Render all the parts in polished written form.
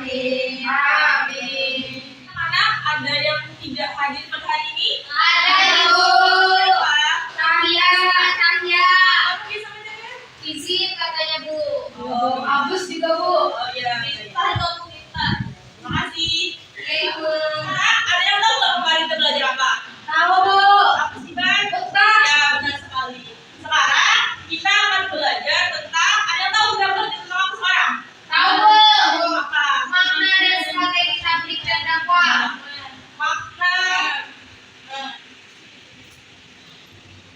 Amin. Amin. Anak-anak, ada yang tidak hadir pada hari ini? Ada, Ibu. Siapa? Tania. Kamu bisa menjawab? Izin katanya, Bu. Oh, Agus juga, Bu. Oh iya. Terima kasih. Iya, Ibu. Anak, ada yang tahu nggak kemarin kita belajar apa? Tahu, Bu. Apa sih, Ban? Betah. Ya, benar sekali. Sekarang kita akan belajar tentang, ada yang tahu nggak belajar tentang apa sekarang? Tahu, Bu. Apa? Makna dan strategi tablik dan dakwah. Makna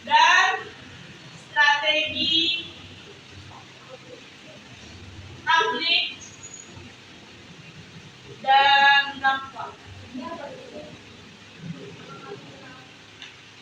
dan strategi tablik dan dakwah.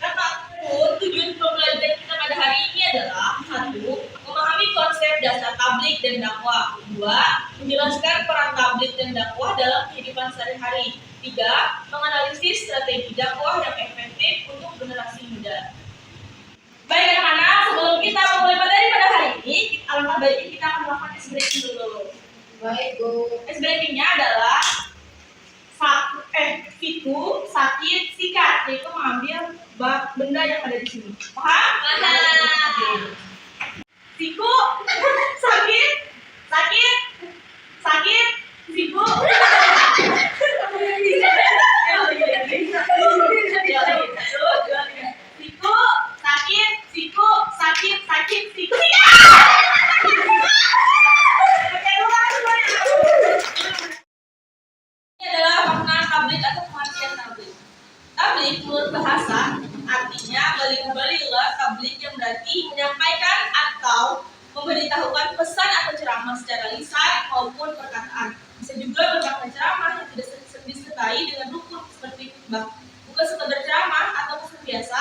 Kataku, tujuan pembelajaran kita pada hari ini adalah: 1. Memahami konsep dasar tablik dan dakwah. 2. Menjelaskan peran tablik dan dakwah dalam kehidupan sehari-hari. 3. Menganalisis strategi dakwah yang efektif untuk generasi muda. Baik anak-anak, sebelum kita memulai materi pada hari ini, alangkah baiknya kita akan melakukan ice breaking dulu. Baik, Bu. Ice breakingnya adalah siku, sakit, sikat, yaitu mengambil benda yang ada di sini. Paham? Paham. Siku, sakit, siku. Siku, sakit, siku. Ini adalah makna tablik atau pengertian tablik. Tablik menurut bahasa artinya baligh-baligh tablik yang berarti menyampaikan atau memberitahukan pesan atau ceramah secara lisan maupun perkataan. Bisa juga bermakna ceramah yang tidak disertai dengan rukun seperti khutbah. Bukan sekedar ceramah atau pesan biasa,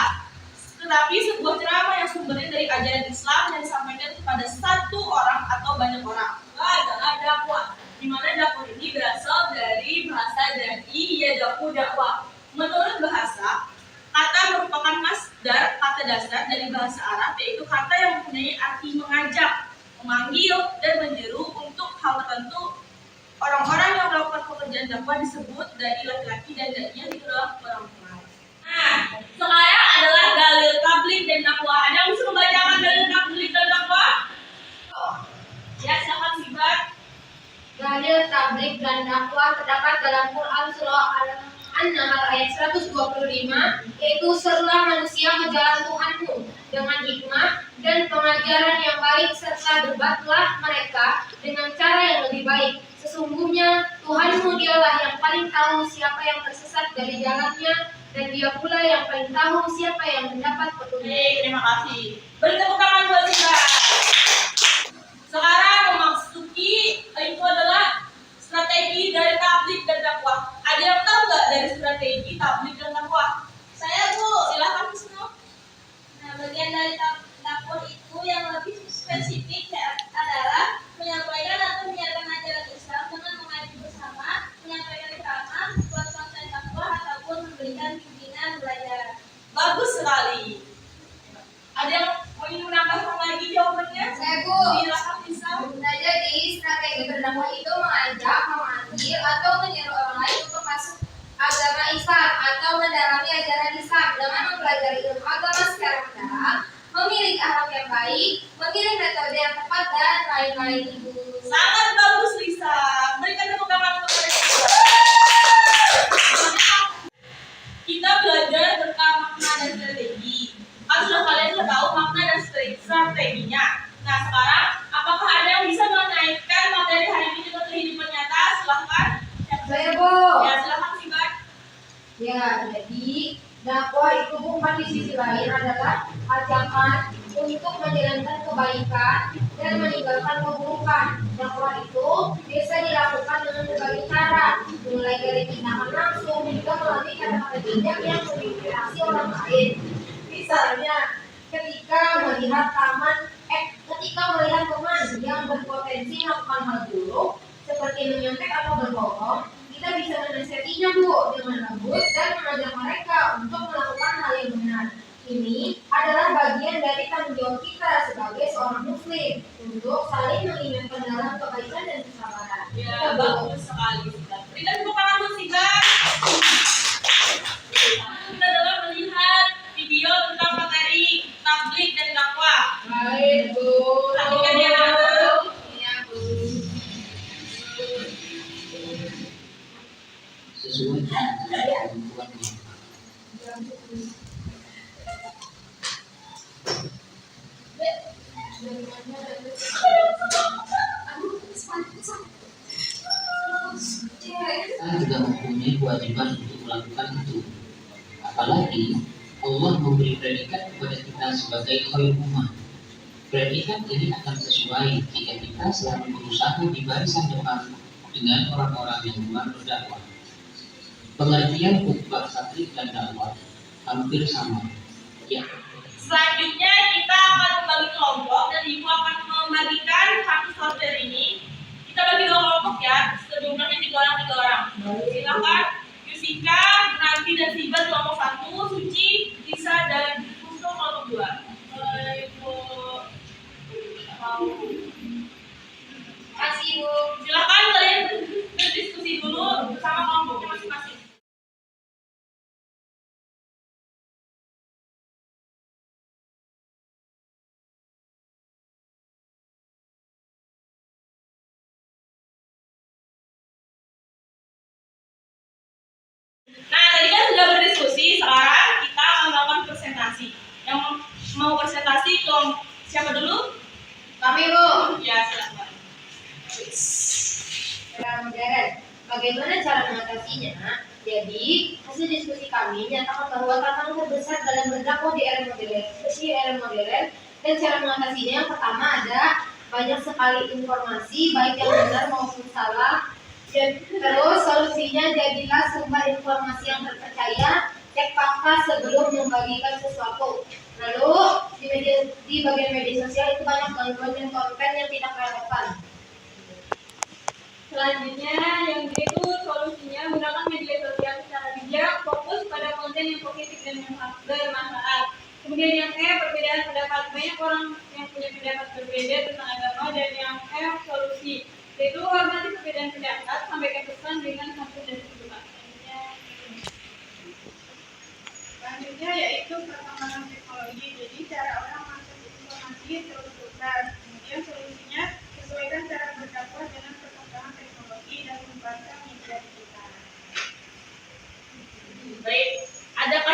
tetapi sebuah ceramah yang sumbernya dari ajaran Islam yang disampaikan kepada satu orang atau banyak orang. Adalah dakwah, di mana dakwah ini berasal dari bahasa dari dakwah. Menurut bahasa, kata merupakan masdar kata dasar dari bahasa Arab, yaitu kata yang mempunyai arti mengajak, memanggil, dan menyeru untuk hal tertentu. Orang-orang yang melakukan pekerjaan dakwah disebut dai laki-laki dan dai yang adalah perempuan. Nah, sekarang adalah dalil tablik dan dakwah. Ada yang bisa membacakan dalil tablik dan dakwah? Ya, silakan Sibat. Dalil tablik dan dakwah terdapat dalam Quran surah An-Nahl ayat 125, yaitu serulah manusia ke jalan Tuhanmu dengan hikmah dan pengajaran yang baik, serta debatlah mereka dengan cara yang lebih baik. Sesungguhnya Tuhanmu dialah yang paling tahu siapa yang tersesat dari jalannya, dan dia pula yang paling tahu siapa yang mendapat petunjuk. Terima kasih. Beri tepuk tangan buat Sibat. Sekarang memasuki itu adalah strategi dari tablik dan dakwah. Ada yang tahu nggak dari strategi tablik dan dakwah? Saya, Bu. Silakan Wisnu. Nah, bagian dari dakwah itu yang lebih spesifik adalah menyampaikan atau menyiarkan ajaran Islam dengan mengaji bersama, menyampaikan ceramah, buat konten dakwah, ataupun memberikan bimbingan belajar. Bagus sekali. Ada yang mau ingin menambahkan lagi jawabannya? Saya, Bu. Silakan bisa. Nah, jadi strategi berdakwah itu mengajak, memanggil, atau menyeru orang lain untuk masuk agama Islam atau mendalami ajaran Islam dengan mempelajari ilmu agama secara mendalam, memilih akhlak yang baik, memilih metode yang tepat, dan lain-lain, Ibu. Sangat bagus Lisa. Berikan tepuk tangan untuk mereka. Kita belajar tentang makna dan strategi. Sudah kalian sudah tahu makna dan strateginya. Nah, sekarang apakah ada yang bisa mengaitkan materi hari ini dengan kehidupan nyata? Silahkan. Saya, Bu. Ya, silahkan Sibat. Ya, jadi dakwah itu bukan di sisi lain adalah ajakan untuk menjalankan kebaikan dan meninggalkan keburukan. Dakwah itu bisa dilakukan dengan berbagai cara, mulai dari tindakan langsung hingga melalui kata-kata bijak yang menginspirasi orang lain. Misalnya, ketika melihat teman yang berpotensi melakukan hal buruk seperti menyontek atau berbohong, kita bisa menasihatinya, Bu, dengan lembut dan mengajak mereka untuk melakukan hal yang benar. Ini adalah bagian dari tanggung jawab kita sebagai seorang muslim untuk saling mengingatkan dalam kebaikan dan kesabaran. Ya, bagus sekali. Islam. Berikan tepuk tangan buat Sibar. Kita dalam melihat video tentang materi tablik dan dakwah. Baik, Bu. Perhatikan ya, anak-anak. Iya, Bu. Sesuai dengan kebutuhannya. Kita juga mempunyai kewajiban untuk melakukan itu. Apalagi Allah memberi predikat kepada kita sebagai khair ummah. Predikat ini akan sesuai jika kita selalu berusaha di barisan depan dengan orang-orang yang gemar berdakwah. Pengertian khutbah tabligh dan dakwah hampir sama. Ya. Selanjutnya kita akan membagi kelompok dan Ibu akan membagikan satu software ini. Kita bagi dua kelompok ya, sejumlahnya 3 orang. Silakan Yusika, Nanti dan Siba kelompok 1, Suci, Lisa dan Pusto kelompok 2. Baik, Bu. Kasih, Bu. Silakan kalian berdiskusi dulu bersama kelompoknya masing-masing. Nah, tadi kan sudah berdiskusi, sekarang kita akan melakukan presentasi. Yang mau presentasi siapa dulu? Kami, Bu. Ya, silakan. Era modern. Bagaimana cara mengatasinya? Jadi, hasil diskusi kami menyatakan bahwa tantangan terbesar dalam berdakwah di era modern, dan cara mengatasinya yang pertama ada banyak sekali informasi baik yang benar maupun salah. Terus solusinya jadilah sumber informasi yang terpercaya, cek fakta sebelum membagikan sesuatu. Lalu di bagian media sosial itu banyak konten yang tidak relevan. Selanjutnya, yang itu solusinya gunakan media sosial secara bijak, fokus pada konten yang positif dan yang bermanfaat. Kemudian yang E, perbedaan pendapat. Banyak orang yang punya pendapat berbeda tentang agama. Dan yang F, solusi. Yaitu hormati perbedaan pendapat, sampaikan pesan dengan santun dan sopan. Selanjutnya yaitu perkembangan teknologi. Jadi cara orang mengakses informasi terus berubah. Kemudian solusinya sesuaikan cara berdakwah dengan perkembangan teknologi dan mengembangkan media digital. Baik, adakah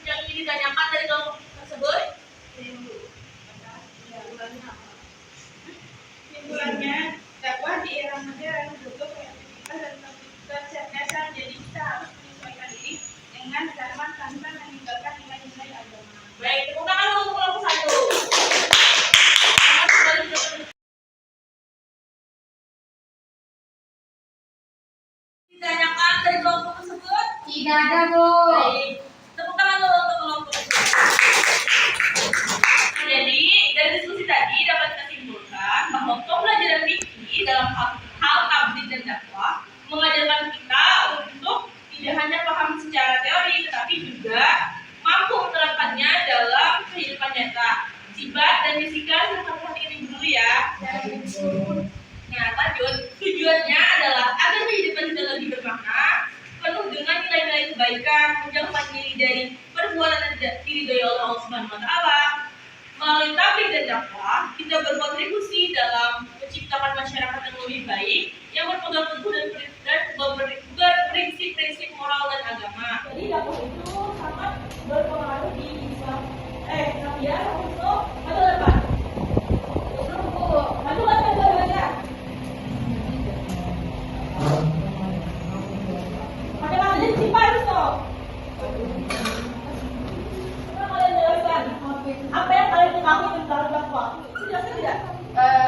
yang ingin ditanyakan dari kelompok tersebut? Kesimpulannya, dakwah di era modern butuh kreativitas dan kecerdasan. Jadi kita harus menyesuaikan diri dengan zaman tanpa meninggalkan nilai-nilai agama. Baik, tepuk tangan untuk kelompok 1. Ditanyakan dari kelompok tersebut? Tidak ada, Bu. Baik, tepuk tangan dulu untuk kelompok tersebut. Jadi, dari diskusi tadi dapat kita simpulkan bahwa pembelajaran fikih dalam hal tabligh dan dakwah mengajarkan kita untuk tidak hanya paham secara teori, tetapi juga mampu menerapkannya dalam kehidupan nyata. Sibat dan Jessica serta ini dulu ya. Nah, lanjut. Tujuannya adalah agar kehidupan kita lebih bermakna, penuh dengan nilai-nilai kebaikan, menjauhkan diri dari perbuatan yang tidak diridhoi Allah Subhanahu wa taala. Melalui tabligh dan dakwah, kita berkontribusi dalam menciptakan masyarakat yang lebih baik, yang berpegang teguh dan berprinsip-prinsip moral dan agama. Jadi dakwah itu sangat berpengaruh di Islam. Ya, untuk maju depan. Maju aja. Pakai lagi simpan tuh. Kalian jelaskan apa yang kalian ketahui tentang dakwah? Jelaskan tidak?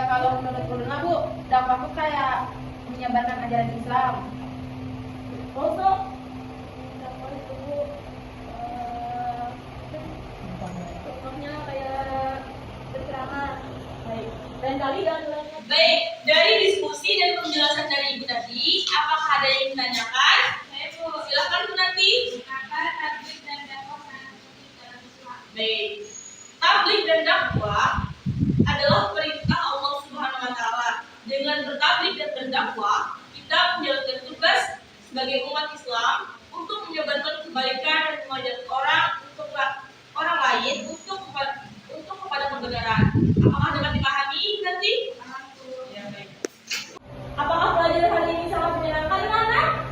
Kalau menurut Bruna, Bu, dakwah itu kayak menyebarkan ajaran Islam. Untuk dakwah itu contohnya kayak berceramah. Baik. Dan kali jalan-jalannya. Baik, dari diskusi dan penjelasan dari Ibu tadi, apakah ada yang ditanyakan? Silakan Bu Nanti. Tabligh dan dakwah dalam Islam. Baik, tabligh dan dakwah adalah perintah Allah Subhanahu wa taala. Dengan bertabligh dan berdakwah, kita kita menjalankan tugas sebagai umat Islam untuk menyebarkan kebaikan dan mengajak orang lain untuk kepada kebenaran. Apakah dapat dipahami nanti? Ya, baik. Apakah pelajaran hari ini sangat menyenangkan, anak?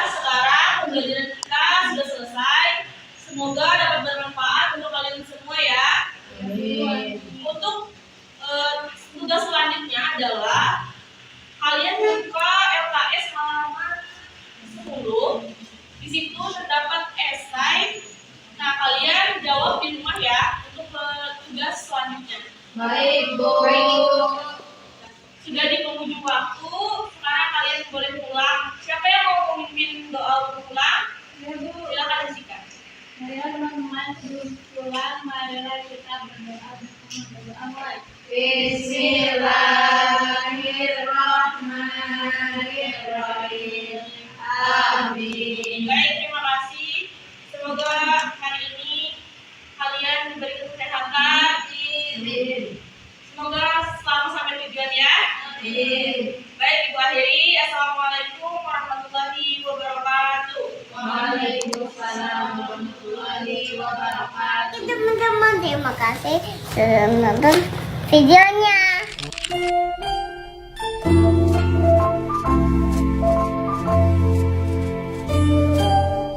Sekarang pembelajaran kita sudah selesai. Semoga dapat bermanfaat untuk kalian semua ya. Untuk tugas selanjutnya adalah kalian buka LKS halaman 10. Di situ terdapat esai. Nah, kalian jawab di rumah ya untuk tugas selanjutnya. Baik, Bu. Sudah di penghujung waktu, sekarang kalian boleh pulang. Siapa yang mau memimpin doa pulang? Silakan Jessica. Marilah teman-teman sebelum pulang, marilah kita berdoa bersama. Bismillahirrahmanirrahim. Amin. Baik, terima kasih. Semoga hari ini kalian diberi kesehatan. Semoga selalu sampai tujuan ya. Baik, Ibu akhiri. Assalamualaikum warahmatullahi wabarakatuh. Waalaikumsalam warahmatullahi wabarakatuh. Teman-teman, terima kasih sudah menonton videonya.